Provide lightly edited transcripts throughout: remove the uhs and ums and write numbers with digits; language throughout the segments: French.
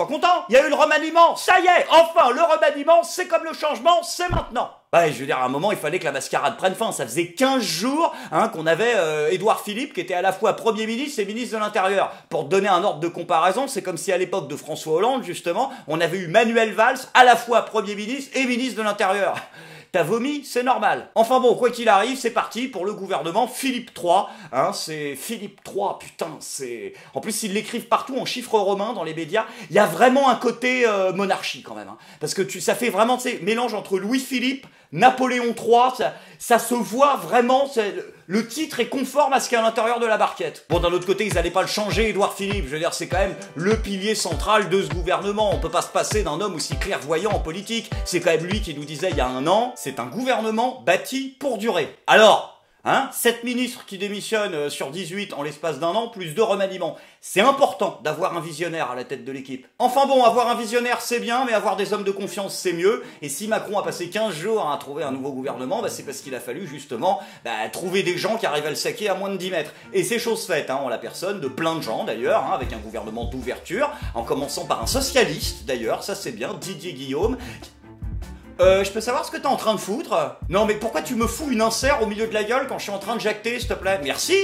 pas content. Il y a eu le remaniement. Ça y est, enfin, le remaniement, c'est comme le changement, c'est maintenant. Ouais, je veux dire, à un moment, il fallait que la mascarade prenne fin. Ça faisait 15 jours qu'on avait Édouard Philippe, qui était à la fois Premier ministre et ministre de l'Intérieur. Pour te donner un ordre de comparaison, c'est comme si à l'époque de François Hollande, justement, on avait eu Manuel Valls, à la fois Premier ministre et ministre de l'Intérieur. T'as vomi, c'est normal. Enfin bon, quoi qu'il arrive, c'est parti pour le gouvernement Philippe III. C'est Philippe III, putain, c'est... En plus, ils l'écrivent partout en chiffres romains dans les médias. Il y a vraiment un côté monarchie quand même. Parce que ça fait vraiment, tu sais, mélange entre Louis-Philippe, Napoléon III, ça se voit vraiment, le titre est conforme à ce qu'il y a à l'intérieur de la barquette. Bon, d'un autre côté, ils allaient pas le changer, Édouard Philippe, je veux dire, c'est quand même le pilier central de ce gouvernement. On peut pas se passer d'un homme aussi clairvoyant en politique. C'est quand même lui qui nous disait il y a un an, c'est un gouvernement bâti pour durer. Alors, 7 ministres qui démissionnent sur 18 en l'espace d'un an, plus 2 remaniements. C'est important d'avoir un visionnaire à la tête de l'équipe. Enfin bon, avoir un visionnaire c'est bien, mais avoir des hommes de confiance c'est mieux. Et si Macron a passé 15 jours à trouver un nouveau gouvernement, c'est parce qu'il a fallu justement trouver des gens qui arrivent à le saquer à moins de 10 mètres. Et c'est chose faite, en la personne de plein de gens d'ailleurs, avec un gouvernement d'ouverture, en commençant par un socialiste d'ailleurs, ça c'est bien, Didier Guillaume. Je peux savoir ce que t'es en train de foutre? Non mais pourquoi tu me fous une insert au milieu de la gueule quand je suis en train de jacter, s'il te plaît? Merci,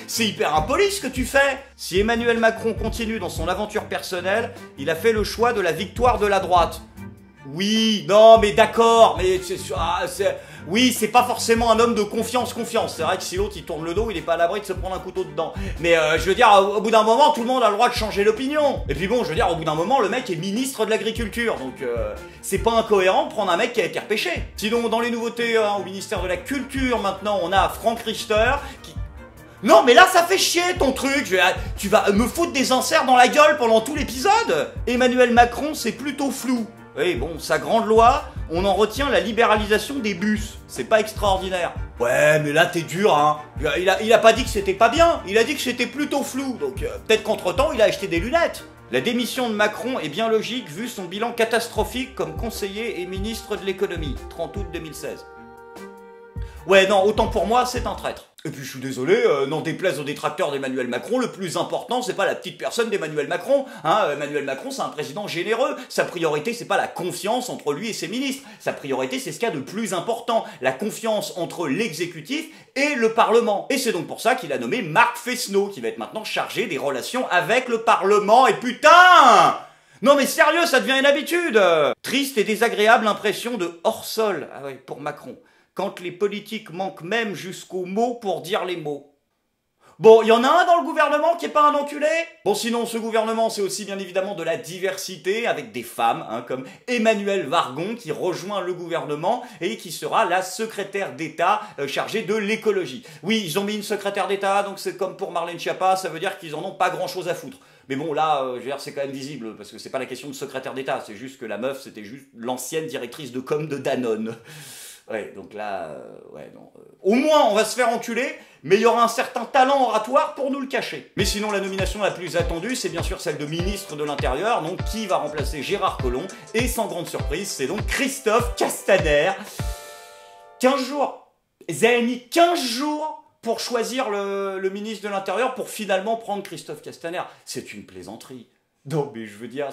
c'est hyper impoli ce que tu fais. Si Emmanuel Macron continue dans son aventure personnelle, il a fait le choix de la victoire de la droite. Oui, non mais d'accord, mais oui, c'est pas forcément un homme de confiance. C'est vrai que si l'autre il tourne le dos, il est pas à l'abri de se prendre un couteau dedans. Mais je veux dire, au bout d'un moment, tout le monde a le droit de changer l'opinion. Et puis bon, je veux dire, au bout d'un moment, le mec est ministre de l'Agriculture. Donc c'est pas incohérent de prendre un mec qui a été repêché. Sinon, dans les nouveautés au ministère de la Culture, maintenant, on a Franck Richter qui... Non mais là ça fait chier ton truc, tu vas me foutre des inserts dans la gueule pendant tout l'épisode. Emmanuel Macron c'est plutôt flou. Oui bon, sa grande loi, on en retient la libéralisation des bus. C'est pas extraordinaire. Ouais mais là t'es dur Il a pas dit que c'était pas bien, il a dit que c'était plutôt flou. Donc peut-être qu'entre temps il a acheté des lunettes. La démission de Macron est bien logique vu son bilan catastrophique comme conseiller et ministre de l'économie, 30 août 2016. Ouais non, autant pour moi c'est un traître. Et puis je suis désolé, n'en déplaise aux détracteurs d'Emmanuel Macron, le plus important c'est pas la petite personne d'Emmanuel Macron. Emmanuel Macron c'est un président généreux, sa priorité c'est pas la confiance entre lui et ses ministres, sa priorité c'est ce qu'il y a de plus important, la confiance entre l'exécutif et le Parlement. Et c'est donc pour ça qu'il a nommé Marc Fesneau, qui va être maintenant chargé des relations avec le Parlement, et putain! Non mais sérieux, ça devient une habitude! Triste et désagréable impression de hors-sol, pour Macron. Quand les politiques manquent même jusqu'aux mots pour dire les mots. Bon, il y en a un dans le gouvernement qui est pas un enculé? Bon, sinon, ce gouvernement, c'est aussi bien évidemment de la diversité, avec des femmes, comme Emmanuelle Wargon, qui rejoint le gouvernement et qui sera la secrétaire d'État chargée de l'écologie. Oui, ils ont mis une secrétaire d'État, donc c'est comme pour Marlène Schiappa, ça veut dire qu'ils en ont pas grand-chose à foutre. Mais bon, là, je veux dire, c'est quand même visible, parce que c'est pas la question de secrétaire d'État, c'est juste que la meuf, c'était juste l'ancienne directrice de com de Danone. Ouais, donc là, non. Au moins, on va se faire enculer, mais il y aura un certain talent oratoire pour nous le cacher. Mais sinon, la nomination la plus attendue, c'est bien sûr celle de ministre de l'Intérieur, donc qui va remplacer Gérard Collomb, et sans grande surprise, c'est donc Christophe Castaner. 15 jours. Ils avaient mis 15 jours pour choisir le ministre de l'Intérieur pour finalement prendre Christophe Castaner. C'est une plaisanterie. Non, mais je veux dire,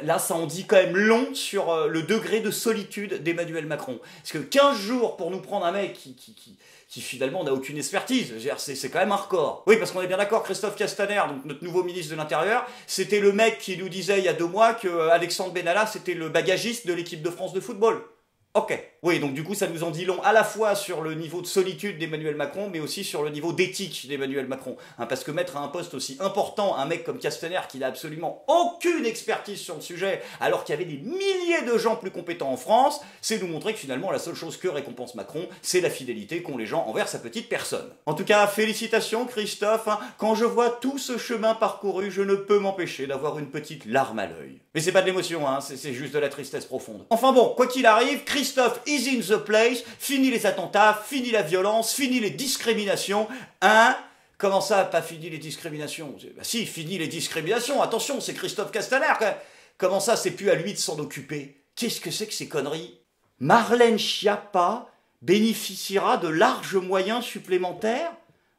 là, ça en dit quand même long sur le degré de solitude d'Emmanuel Macron. Parce que 15 jours pour nous prendre un mec qui finalement n'a aucune expertise, c'est quand même un record. Oui, parce qu'on est bien d'accord, Christophe Castaner, donc notre nouveau ministre de l'Intérieur, c'était le mec qui nous disait il y a 2 mois que Alexandre Benalla, c'était le bagagiste de l'équipe de France de football. Ok. Oui, donc du coup, ça nous en dit long à la fois sur le niveau de solitude d'Emmanuel Macron, mais aussi sur le niveau d'éthique d'Emmanuel Macron. Parce que mettre à un poste aussi important un mec comme Castaner, qui n'a absolument aucune expertise sur le sujet, alors qu'il y avait des milliers de gens plus compétents en France, c'est nous montrer que finalement, la seule chose que récompense Macron, c'est la fidélité qu'ont les gens envers sa petite personne. En tout cas, félicitations Christophe. Quand je vois tout ce chemin parcouru, je ne peux m'empêcher d'avoir une petite larme à l'œil. Mais c'est pas de l'émotion, c'est juste de la tristesse profonde. Enfin bon, quoi qu'il arrive, Christophe is in the place, fini les attentats, fini la violence, fini les discriminations, Comment ça, pas fini les discriminations? Bah si, fini les discriminations, attention, c'est Christophe Castaner, quand même. Comment ça, c'est plus à lui de s'en occuper? Qu'est-ce que c'est que ces conneries? Marlène Schiappa bénéficiera de larges moyens supplémentaires?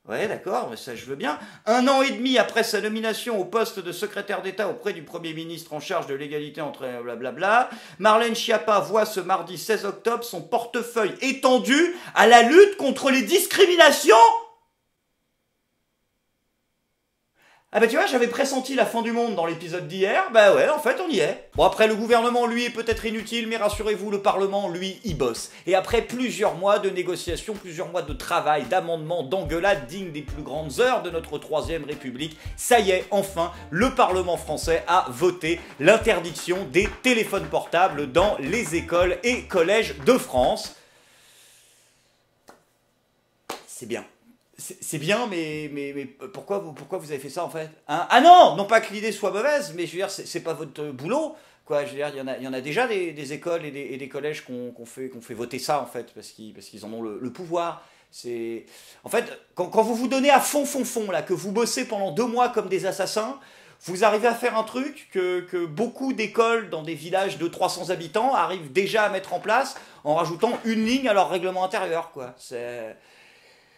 Ouais, d'accord, mais ça je veux bien. 1 an et demi après sa nomination au poste de secrétaire d'État auprès du Premier ministre en charge de l'égalité entre blablabla, Marlène Schiappa voit ce mardi 16 octobre son portefeuille étendu à la lutte contre les discriminations. Ah bah tu vois, j'avais pressenti la fin du monde dans l'épisode d'hier, bah ouais, en fait on y est. Bon après le gouvernement lui est peut-être inutile, mais rassurez-vous, le Parlement lui y bosse. Et après plusieurs mois de négociations, plusieurs mois de travail, d'amendements, d'engueulades dignes des plus grandes heures de notre troisième République, ça y est, enfin, le Parlement français a voté l'interdiction des téléphones portables dans les écoles et collèges de France. C'est bien. C'est bien, mais pourquoi vous avez fait ça en fait, hein? Ah non, non pas que l'idée soit mauvaise, mais je veux dire, c'est pas votre boulot, quoi. Je veux dire, il y en a déjà des écoles et des collèges qu'on fait voter ça en fait, parce qu'ils en ont le pouvoir. C'est en fait quand vous vous donnez à fond là, que vous bossez pendant 2 mois comme des assassins, vous arrivez à faire un truc que beaucoup d'écoles dans des villages de 300 habitants arrivent déjà à mettre en place en rajoutant une ligne à leur règlement intérieur, quoi.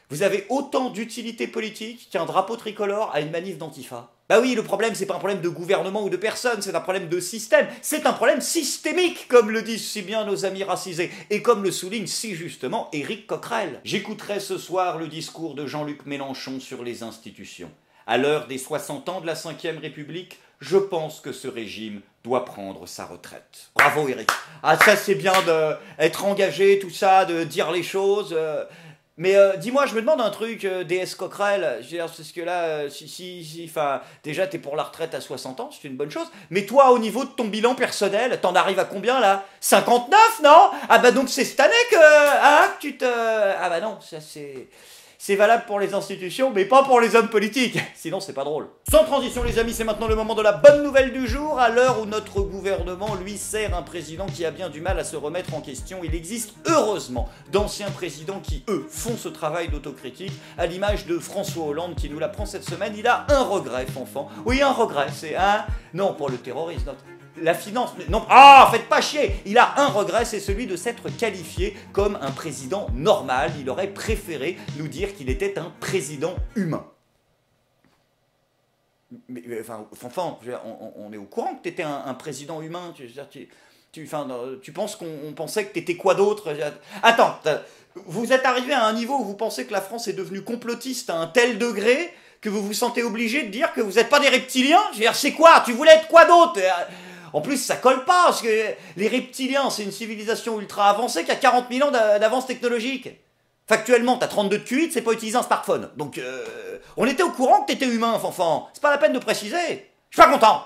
Vous avez autant d'utilité politique qu'un drapeau tricolore à une manif d'Antifa. Bah oui, le problème, c'est pas un problème de gouvernement ou de personne, c'est un problème de système. C'est un problème systémique, comme le disent si bien nos amis racisés, et comme le souligne si justement Éric Coquerel. J'écouterai ce soir le discours de Jean-Luc Mélenchon sur les institutions. À l'heure des 60 ans de la Ve République, je pense que ce régime doit prendre sa retraite. Bravo Éric. Ah ça c'est bien d'être engagé, tout ça, de dire les choses... Mais dis-moi, je me demande un truc, DS Coquerel, je veux dire, parce que là, enfin, déjà t'es pour la retraite à 60 ans, c'est une bonne chose, mais toi, au niveau de ton bilan personnel, t'en arrives à combien là? 59, non? Ah bah donc c'est cette année que, hein, tu te... Ah bah non, ça c'est valable pour les institutions, mais pas pour les hommes politiques. Sinon, c'est pas drôle. Sans transition, les amis, c'est maintenant le moment de la bonne nouvelle du jour. À l'heure où notre gouvernement, lui, sert un président qui a bien du mal à se remettre en question, il existe heureusement d'anciens présidents qui, eux, font ce travail d'autocritique, à l'image de François Hollande qui nous l'apprend cette semaine. Il a un regret, Fanfan. Oui, un regret, c'est un... Non, pas le terrorisme, non. La finance, non, ah, faites pas chier. Il a un regret, c'est celui de s'être qualifié comme un président normal. Il aurait préféré nous dire qu'il était un président humain. Mais enfin, on est au courant que tu étais un président humain. Tu penses qu'on pensait que tu étais quoi d'autre? Attends, vous êtes arrivé à un niveau où vous pensez que la France est devenue complotiste à un tel degré que vous vous sentez obligé de dire que vous n'êtes pas des reptiliens? Je veux dire, c'est quoi? Tu voulais être quoi d'autre? En plus, ça colle pas, parce que les reptiliens, c'est une civilisation ultra avancée qui a 40 000 ans d'avance technologique. Factuellement, t'as 32 de QI, c'est pas utiliser un smartphone. Donc, on était au courant que t'étais humain, Fanfan. C'est pas la peine de préciser. Je suis pas content.